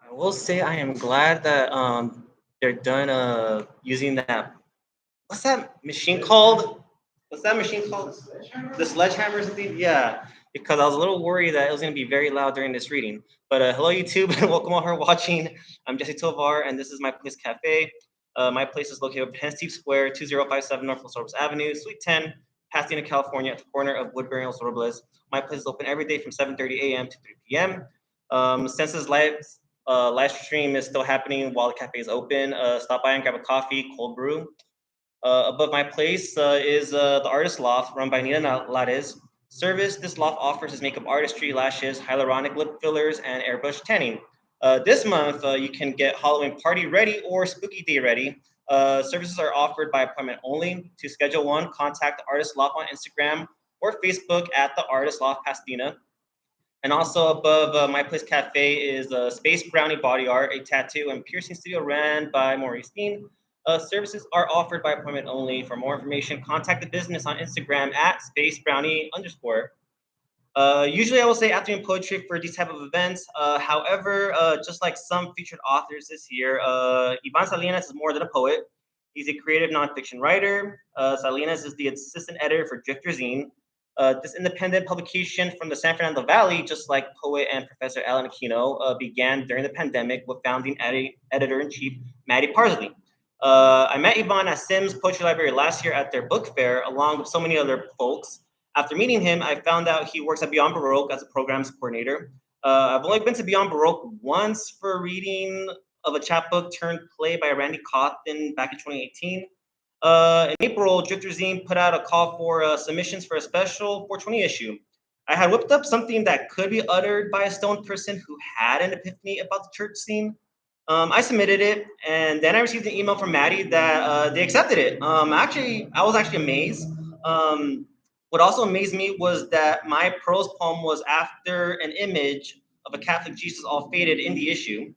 I will say I am glad that they're done using that. What's that machine called? What's that machine called? The sledgehammer or something? Yeah, because I was a little worried that it was going to be very loud during this reading. But hello, YouTube, and welcome all who are watching. I'm Jesse Tovar, and this is My Place Cafe. My place is located on Penn Steve Square, 2057 North Los Robles Avenue, Suite 10, Pasadena, California, at the corner of Woodbury and Los Robles. My place is open every day from 7:30 a.m. to 3 p.m. Since this live stream is still happening while the cafe is open, stop by and grab a coffee, cold brew. Above my place is the Artist Loft, run by Nina Lares. Service this loft offers is makeup artistry, lashes, hyaluronic lip fillers, and airbrush tanning. This month, you can get Halloween party ready or spooky day ready. Services are offered by appointment only. To schedule one, contact the Artist Loft on Instagram or Facebook at the Artist Loft Pasadena. And also above My Place Cafe is Space Brownie Body Art, a tattoo and piercing studio ran by Maurice Dean. Services are offered by appointment only. For more information, contact the business on Instagram at Space Brownie underscore. Usually I will say afternoon poetry for these type of events. However, just like some featured authors this year, Ivan Salinas is more than a poet. He's a creative nonfiction writer. Salinas is the assistant editor for Drifter Zine. This independent publication from the San Fernando Valley, just like poet and Professor Alan Aquino, began during the pandemic with founding editor-in-chief Maddie Parsley. I met Ivan at Sims Poetry Library last year at their book fair, along with so many other folks. After meeting him, I found out he works at Beyond Baroque as a programs coordinator. I've only been to Beyond Baroque once for a reading of a chapbook turned play by Randy Cawthon back in 2018. In April, Drifter Zine put out a call for submissions for a special 420 issue. I had whipped up something that could be uttered by a stoned person who had an epiphany about the church scene. I submitted it, and then I received an email from Maddie that they accepted it. I was actually amazed. What also amazed me was that my prose poem was after an image of a Catholic Jesus all faded in the issue.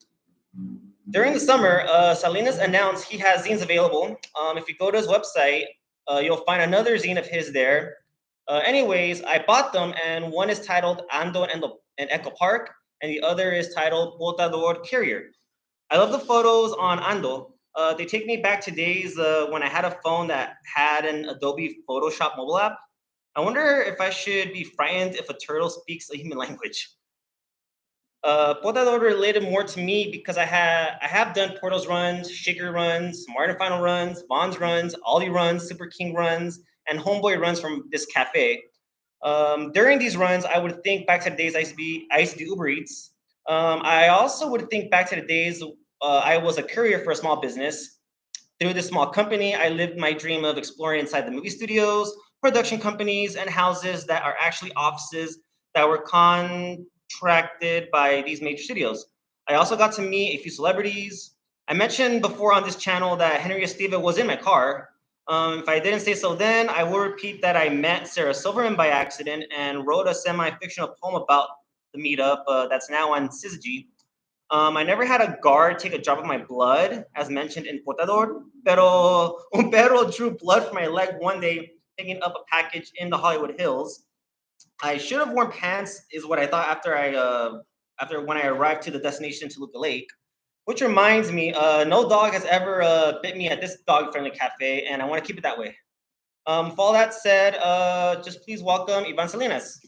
During the summer, Salinas announced he has zines available. If you go to his website, you'll find another zine of his there. Anyways, I bought them, and one is titled Ando en Echo Park, and the other is titled Portador Carrier. I love the photos on Ando. They take me back to days when I had a phone that had an Adobe Photoshop mobile app. I wonder if I should be frightened if a turtle speaks a human language. Portador related more to me because I have done Portals runs, Shaker runs, Martin Final runs, Bonds runs, Ollie runs, Super King runs, and Homeboy runs from this cafe. During these runs, I would think back to the days I used to do Uber Eats. I also would think back to the days I was a courier for a small business. Through this small company, I lived my dream of exploring inside the movie studios, production companies, and houses that are actually offices that were contracted by these major studios. I also got to meet a few celebrities. I mentioned before on this channel that Henry Esteva was in my car. If I didn't say so then, I will repeat that I met Sarah Silverman by accident and wrote a semi-fictional poem about the meetup that's now on Syzygy. I never had a guard take a drop of my blood, as mentioned in Portador, pero un perro drew blood from my leg one day picking up a package in the Hollywood Hills. I should have worn pants, is what I thought after when I arrived to the destination Toluca Lake. Which reminds me, no dog has ever bit me at this dog-friendly cafe, and I want to keep it that way. With all that said, just please welcome Ivan Salinas.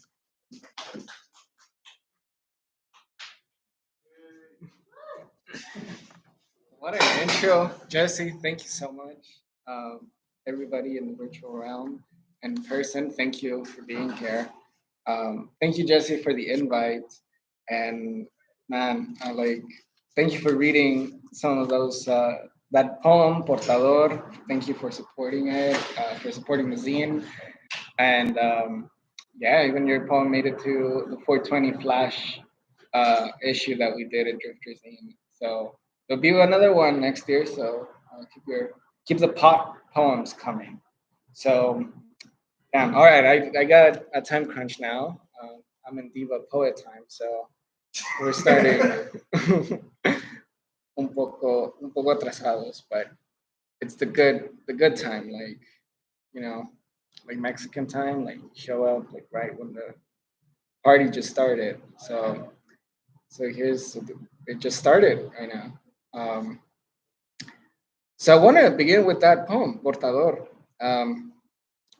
What an intro, Jesse. Thank you so much. Everybody in the virtual realm and in person, thank you for being here. Thank you, Jesse, for the invite. And man, thank you for reading some of those, that poem, Portador. Thank you for supporting it, for supporting the zine. And yeah, even your poem made it to the 420 Flash issue that we did at Drifter Zine. So there'll be another one next year. So keep the pot poems coming. So damn. All right, I got a time crunch now. I'm in diva poet time, so we're starting un poco atrasados, but it's the good time, like you know, like Mexican time, like show up right when the party just started. So here's it just started right now. Um, so I want to begin with that poem, Portador. Um,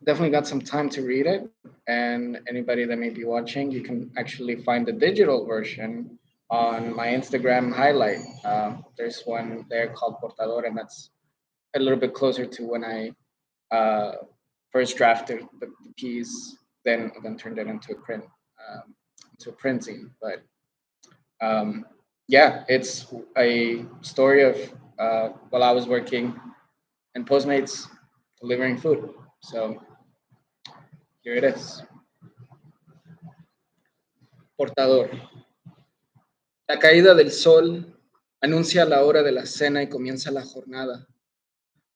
Definitely got some time to read it. And anybody that may be watching, you can actually find the digital version on my Instagram highlight. There's one there called Portador, and that's a little bit closer to when I uh, first drafted the piece, then turned it into a printing. But um, yeah, it's a story of while I was working in Postmates delivering food. So here it is. Portador. La caída del sol anuncia la hora de la cena y comienza la jornada.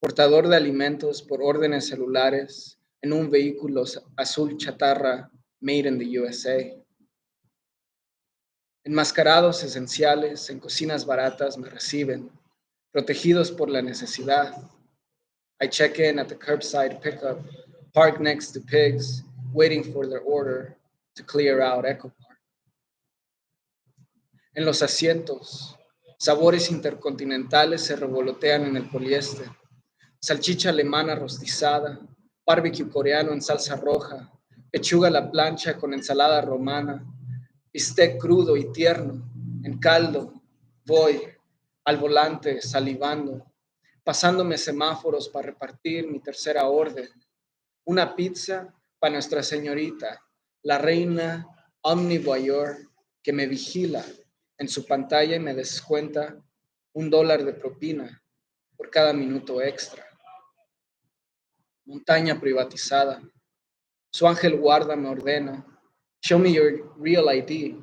Portador de alimentos por órdenes celulares en un vehículo azul chatarra made in the USA. Enmascarados esenciales en cocinas baratas me reciben, protegidos por la necesidad. I check in at the curbside pickup, park next to pigs, waiting for their order to clear out Echo Park. En los asientos, sabores intercontinentales se revolotean en el poliéster. Salchicha alemana rostizada, barbecue coreano en salsa roja, pechuga a la plancha con ensalada romana, bistec crudo y tierno, en caldo. Voy al volante salivando, pasándome semáforos para repartir mi tercera orden. Una pizza para Nuestra Señorita, la reina omnivoyeur que me vigila en su pantalla y me descuenta $1 de propina por cada minuto extra. Montaña privatizada. Su ángel guarda me ordena. Show me your real ID.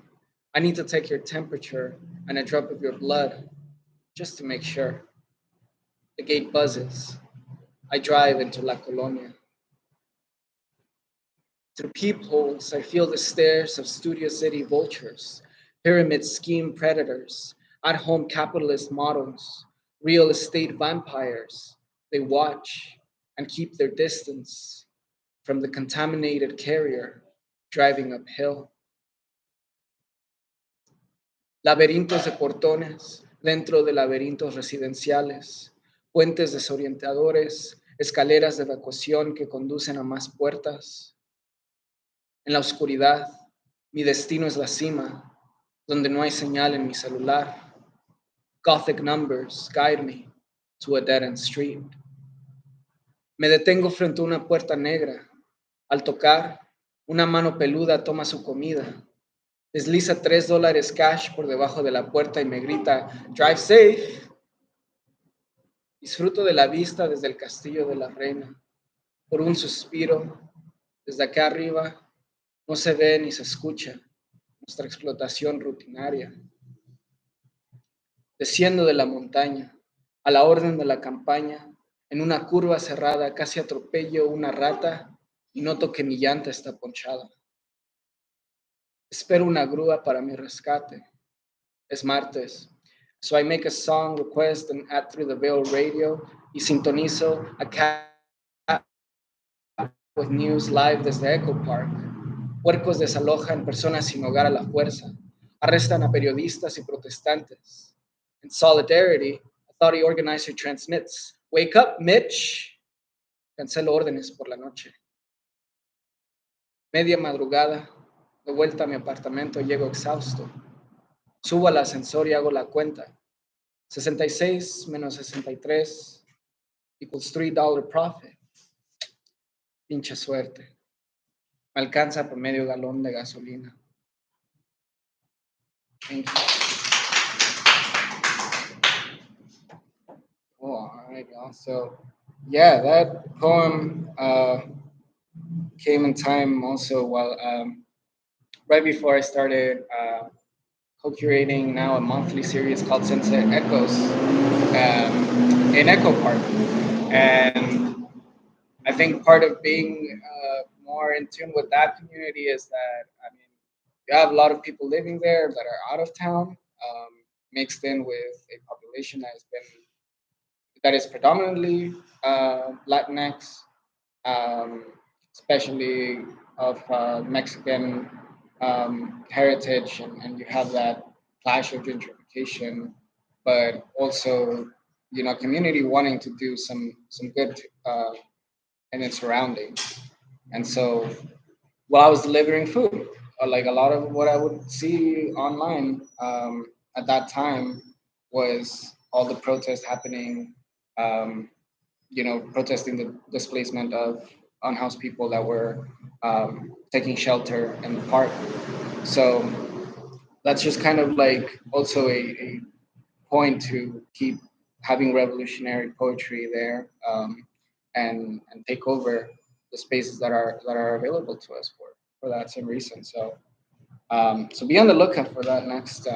I need to take your temperature and a drop of your blood just to make sure. The gate buzzes. I drive into La Colonia. Through peepholes, I feel the stares of Studio City vultures, pyramid scheme predators, at home capitalist models, real estate vampires. They watch and keep their distance from the contaminated carrier driving uphill. Laberintos de portones dentro de laberintos residenciales, puentes desorientadores, escaleras de evacuación que conducen a más puertas. En la oscuridad, mi destino es la cima, donde no hay señal en mi celular. Gothic numbers guide me to a dead-end street. Me detengo frente a una puerta negra. Al tocar, una mano peluda toma su comida. Desliza $3 cash por debajo de la puerta y me grita, "Drive safe". Disfruto de la vista desde el castillo de la reina. Por un suspiro, desde acá arriba, no se ve ni se escucha nuestra explotación rutinaria. Desciendo de la montaña, a la orden de la campaña, en una curva cerrada casi atropello una rata y noto que mi llanta está ponchada. Espero una grúa para mi rescate. Es martes, so I make a song request and add through the Veil radio y sintonizo a cat with news live desde Echo Park. Puercos desalojan personas sin hogar a la fuerza. Arrestan a periodistas y protestantes. In solidarity, authority organizer transmits, "Wake up, Mitch." Cancelo órdenes por la noche. Media madrugada, de vuelta a mi apartamento, llego exhausto. Subo al ascensor y hago la cuenta. 66 menos 63 equals $3 profit. Pinche suerte. Me alcanza por medio galón de gasolina. Thank you. Oh, all right, y'all. So, yeah, that poem came in time also while right before I started co-curating now a monthly series called Sunset Echoes in Echo Park, and I think part of being more in tune with that community is that, I mean, you have a lot of people living there that are out of town, mixed in with a population that is predominantly Latinx, um, especially of Mexican heritage, and you have that clash of gentrification education, but also, community wanting to do some good in its surroundings. And so while I was delivering food, like a lot of what I would see online at that time was all the protests happening, um, protesting the displacement of unhoused people that were taking shelter in the park. So that's just kind of like also a point to keep having revolutionary poetry there, and take over the spaces that are available to us for that same reason. So be on the lookout for that next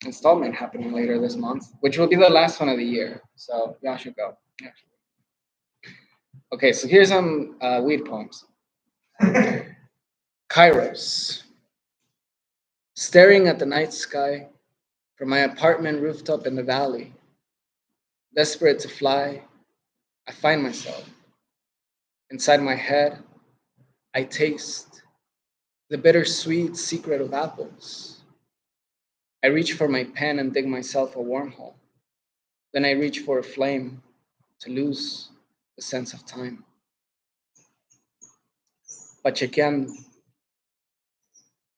installment happening later this month, which will be the last one of the year. So y'all should go. Yeah. Okay, so here's some weed poems. Kairos. Staring at the night sky from my apartment rooftop in the valley, desperate to fly, I find myself. Inside my head, I taste the bittersweet secret of apples. I reach for my pen and dig myself a wormhole. Then I reach for a flame to lose the sense of time. Pachequeando.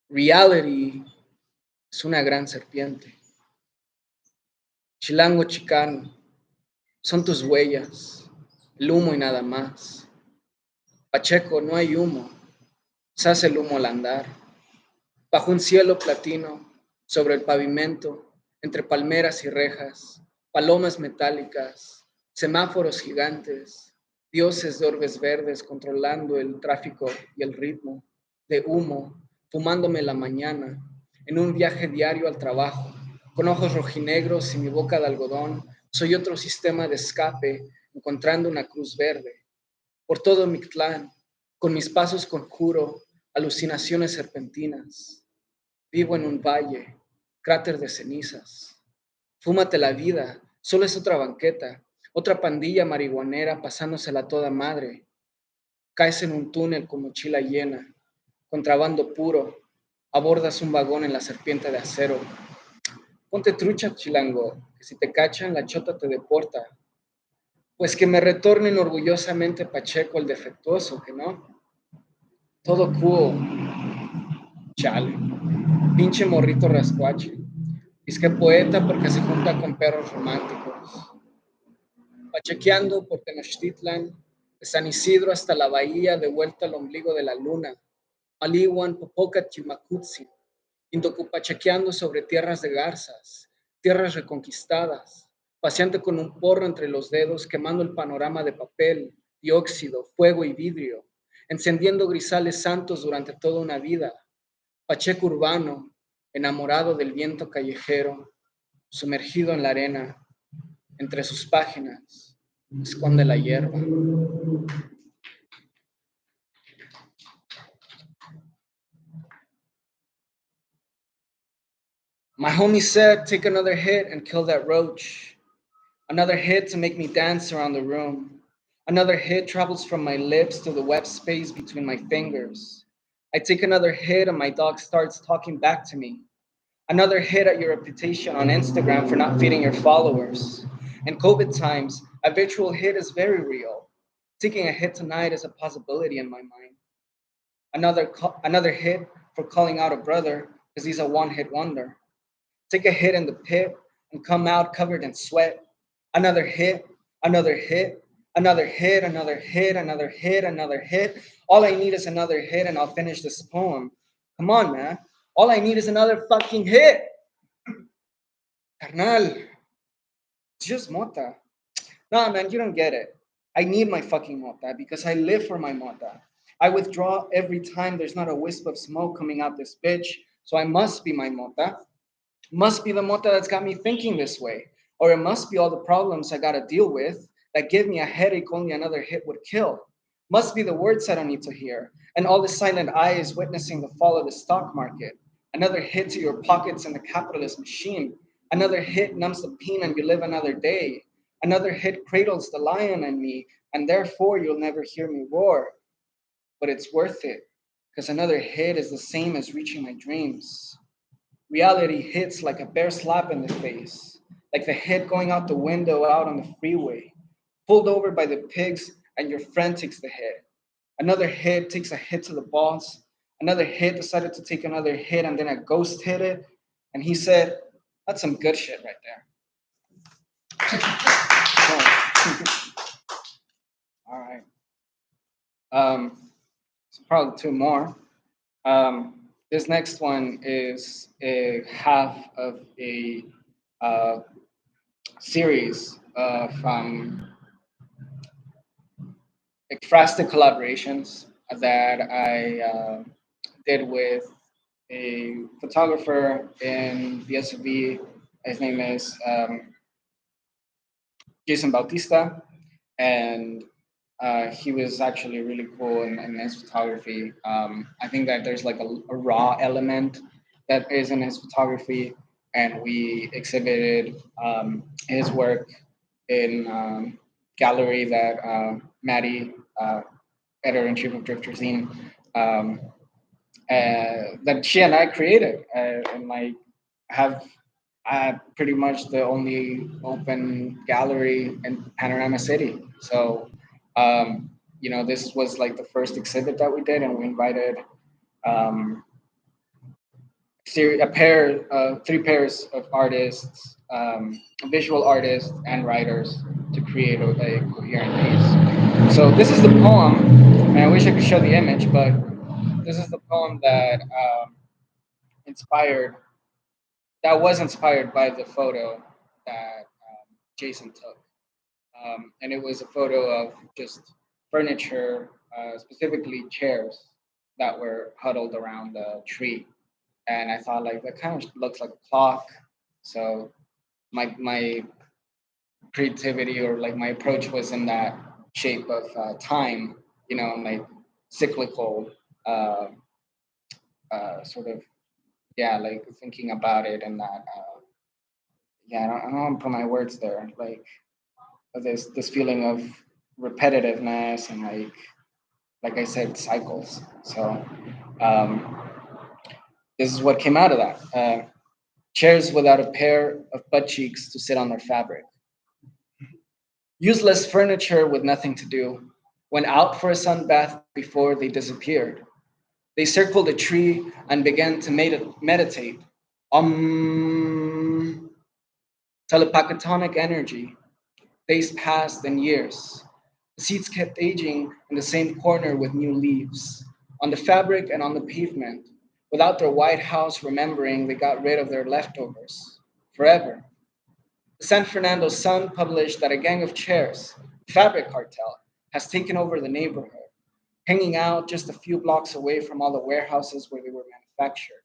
Reality es una gran serpiente. Chilango chicano, son tus huellas, el humo y nada más. Pacheco, no hay humo, se hace el humo al andar. Bajo un cielo platino, sobre el pavimento, entre palmeras y rejas, palomas metálicas, semáforos gigantes, dioses de orbes verdes controlando el tráfico y el ritmo, de humo, fumándome la mañana, en un viaje diario al trabajo, con ojos rojinegros y mi boca de algodón, soy otro sistema de escape, encontrando una cruz verde. Por todo Mictlán, con mis pasos conjuro alucinaciones serpentinas. Vivo en un valle, cráter de cenizas. Fúmate la vida, solo es otra banqueta, otra pandilla marihuanera pasándosela a toda madre. Caes en un túnel con mochila llena, contrabando puro, abordas un vagón en la serpiente de acero. Ponte trucha, chilango, que si te cachan, la chota te deporta. Pues que me retornen orgullosamente Pacheco el defectuoso, que no. Todo cool, chale. Pinche morrito rascuache. Es que poeta porque se junta con perros románticos. Pachequeando por Tenochtitlan, de San Isidro hasta la bahía, de vuelta al ombligo de la luna. Aliwan, Popoca, Chimacutzi. Indocupachequeando sobre tierras de garzas, tierras reconquistadas, paseante con un porro entre los dedos, quemando el panorama de papel, dióxido, fuego y vidrio, encendiendo grisales santos durante toda una vida. Pacheco urbano, enamorado del viento callejero, sumergido en la arena, entre sus páginas, esconde la hierba. My homie said, take another hit and kill that roach. Another hit to make me dance around the room. Another hit travels from my lips to the web space between my fingers. I take another hit and my dog starts talking back to me. Another hit at your reputation on Instagram for not feeding your followers. In COVID times, a virtual hit is very real. Taking a hit tonight is a possibility in my mind. Another hit for calling out a brother because he's a one-hit wonder. Take a hit in the pit and come out covered in sweat. Another hit, another hit, another hit, another hit, another hit, another hit. All I need is another hit and I'll finish this poem. Come on, man. All I need is another fucking hit. Carnal, it's just mota. Nah, man, you don't get it. I need my fucking mota because I live for my mota. I withdraw every time there's not a wisp of smoke coming out this bitch, so I must be my mota. Must be the mota that's got me thinking this way. Or it must be all the problems I gotta deal with that give me a headache only another hit would kill. Must be the words I don't need to hear, and all the silent eyes witnessing the fall of the stock market. Another hit to your pockets in the capitalist machine. Another hit numbs the pain and you live another day. Another hit cradles the lion in me, and therefore you'll never hear me roar. But it's worth it, because another hit is the same as reaching my dreams. Reality hits like a bare slap in the face, like the hit going out the window out on the freeway, pulled over by the pigs, and your friend takes the hit. Another hit takes a hit to the boss. Another hit decided to take another hit, and then a ghost hit it. And he said, "That's some good shit right there." All right. So probably two more. This next one is a half of a uh, series from Ekphrastic collaborations that I did with a photographer in the SUV. His name is Jason Bautista, and he was actually really cool in his photography. I think that there's like a raw element that is in his photography, and we exhibited his work in gallery that Maddie, editor in chief of Drifter Zine, um, that she and I created, and like have pretty much the only open gallery in Panorama City. So, this was like the first exhibit that we did, and we invited um, three pairs of artists, visual artists and writers to create a coherent piece. So this is the poem, and I wish I could show the image, but this is the poem inspired that was inspired by the photo that Jason took. And it was a photo of just furniture, specifically chairs that were huddled around a tree. And I thought like that kind of looks like a clock. So my creativity or like my approach was in that shape of time, like cyclical, uh, sort of, yeah, like thinking about it and that. I don't want to put my words there. Like this feeling of repetitiveness and like I said, cycles. So um, this is what came out of that. Chairs without a pair of butt cheeks to sit on their fabric. Useless furniture with nothing to do. Went out for a sunbath before they disappeared. They circled a tree and began to meditate. Telepachetonic energy. Days passed and years. The seats kept aging in the same corner with new leaves, on the fabric and on the pavement, without their white house remembering they got rid of their leftovers. Forever. The San Fernando Sun published that a gang of chairs, the fabric cartel, has taken over the neighborhood, hanging out just a few blocks away from all the warehouses where they were manufactured.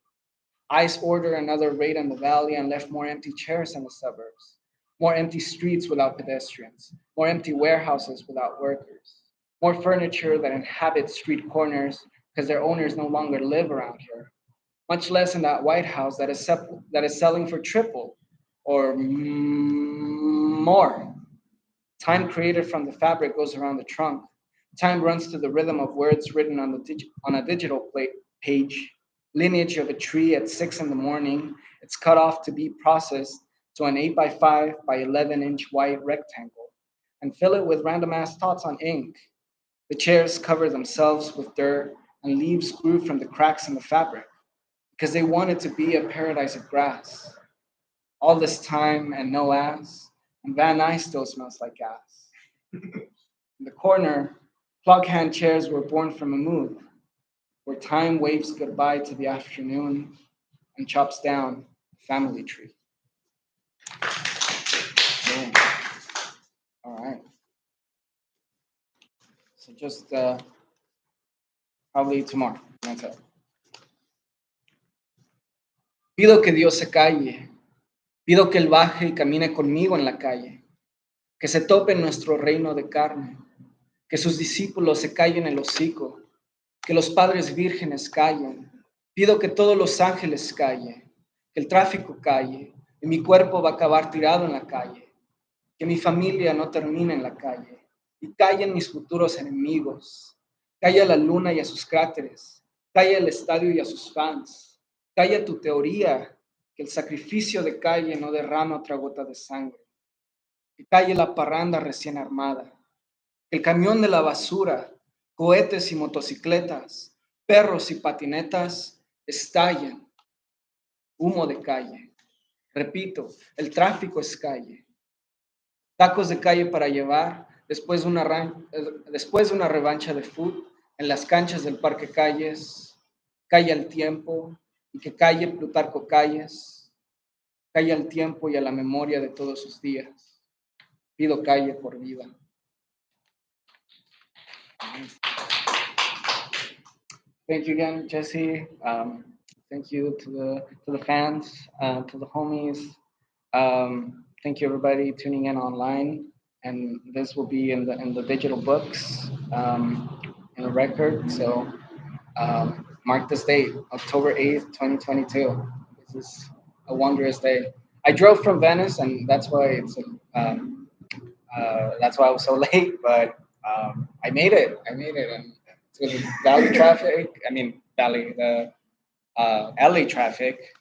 ICE ordered another raid on the valley and left more empty chairs in the suburbs, more empty streets without pedestrians, more empty warehouses without workers, more furniture that inhabits street corners because their owners no longer live around here, much less in that White House that is selling for triple or more. Time created from the fabric goes around the trunk. Time runs to the rhythm of words written on a digital page. Lineage of a tree at 6 in the morning. It's cut off to be processed to an 8 by 5 by 11-inch white rectangle and fill it with random ass thoughts on ink. The chairs cover themselves with dirt and leaves grew from the cracks in the fabric because they wanted to be a paradise of grass. All this time and no ass, and Van Nuys still smells like gas. In the corner, plug hand chairs were born from a move, where time waves goodbye to the afternoon and chops down the family tree. Yeah. All right. So just probably tomorrow. That's it. Pido que Dios se calle. Pido que Él baje y camine conmigo en la calle. Que se tope en nuestro reino de carne. Que sus discípulos se callen el hocico. Que los padres vírgenes callen. Pido que todos los ángeles callen. Que el tráfico calle. Y mi cuerpo va a acabar tirado en la calle. Que mi familia no termine en la calle. Y callen mis futuros enemigos. Calla la luna y a sus cráteres. Calla el estadio y a sus fans. Calla tu teoría que el sacrificio de calle no derrame otra gota de sangre, que calle la parranda recién armada, que el camión de la basura, cohetes y motocicletas, perros y patinetas estallen, humo de calle. Repito, el tráfico es calle. Tacos de calle para llevar después de una revancha de fútbol en las canchas del Parque Calles, calle al tiempo y que calle Plutarco Calles, calle al tiempo y a la memoria de todos sus días. Pido calle por vida. Thank you again, Jesse. Thank you to the fans, to the homies. Thank you everybody tuning in online, and this will be in the digital books, in a record. So mark this date, October 8th, 2022. This is a wondrous day. I drove from Venice, and that's why I was so late. But I made it. And it was valley traffic. I mean, the LA traffic.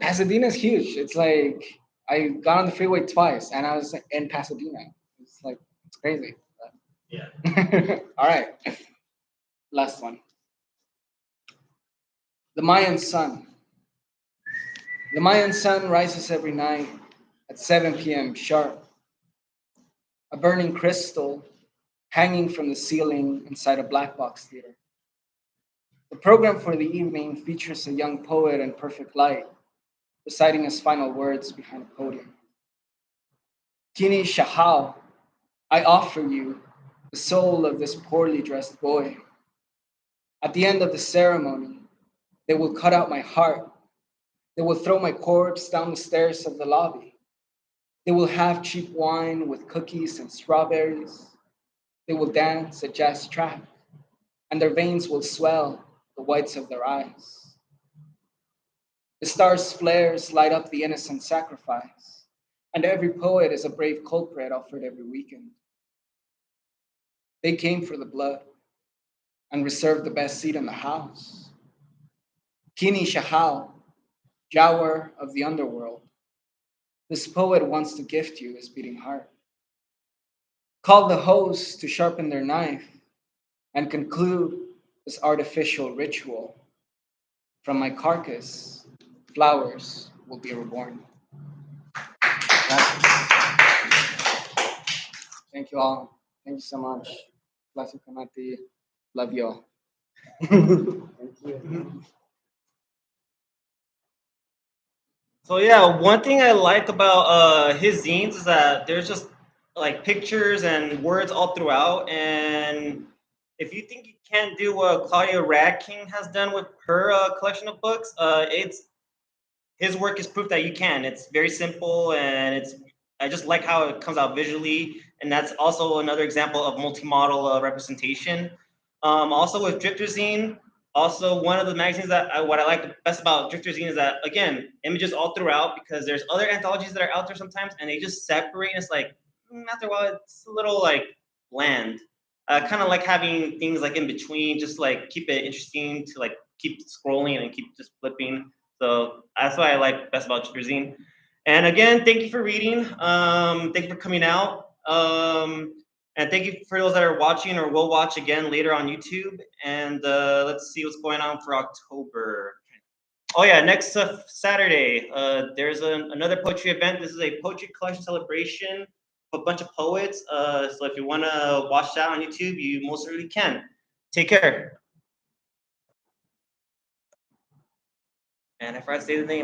Pasadena is huge. It's like I got on the freeway twice, and I was in Pasadena. It's crazy. Yeah. All right, last one. The Mayan sun. The Mayan sun rises every night at 7 p.m. sharp. A burning crystal hanging from the ceiling inside a black box theater. The program for the evening features a young poet in perfect light, reciting his final words behind a podium. Kini Shahal, I offer you the soul of this poorly dressed boy. At the end of the ceremony, they will cut out my heart. They will throw my corpse down the stairs of the lobby. They will have cheap wine with cookies and strawberries. They will dance a jazz trap, and their veins will swell the whites of their eyes. The stars' flares light up the innocent sacrifice, and every poet is a brave culprit offered every weekend. They came for the blood and reserved the best seat in the house. Kini Shahal, Jawer of the underworld, this poet wants to gift you his beating heart. Call the host to sharpen their knife and conclude this artificial ritual. From my carcass, flowers will be reborn. Thank you all. Thank you so much. Bless you, Kamati. Love you all. Thank you. So yeah, one thing I like about his zines is that there's just like pictures and words all throughout. And if you think you can't do what Claudia Radking has done with her collection of books, it's his work is proof that you can. It's very simple, and I just like how it comes out visually, and that's also another example of multi-model representation. Also with Drifter Zine, also one of the magazines that what I like the best about Drifter Zine is that again, images all throughout, because there's other anthologies that are out there sometimes, and they just separate. And it's like after a while, it's a little like bland. Kind of like having things like in between, just like keep it interesting to like keep scrolling and keep just flipping. So that's what I like best about Drifter Zine. And again, thank you for reading. Thank you for coming out. And thank you for those that are watching or will watch again later on YouTube. And let's see what's going on for October. Oh yeah, next Saturday, there's another poetry event. This is a poetry collection celebration of a bunch of poets. So if you want to watch that on YouTube, you most certainly can. Take care. And I forgot to say the name.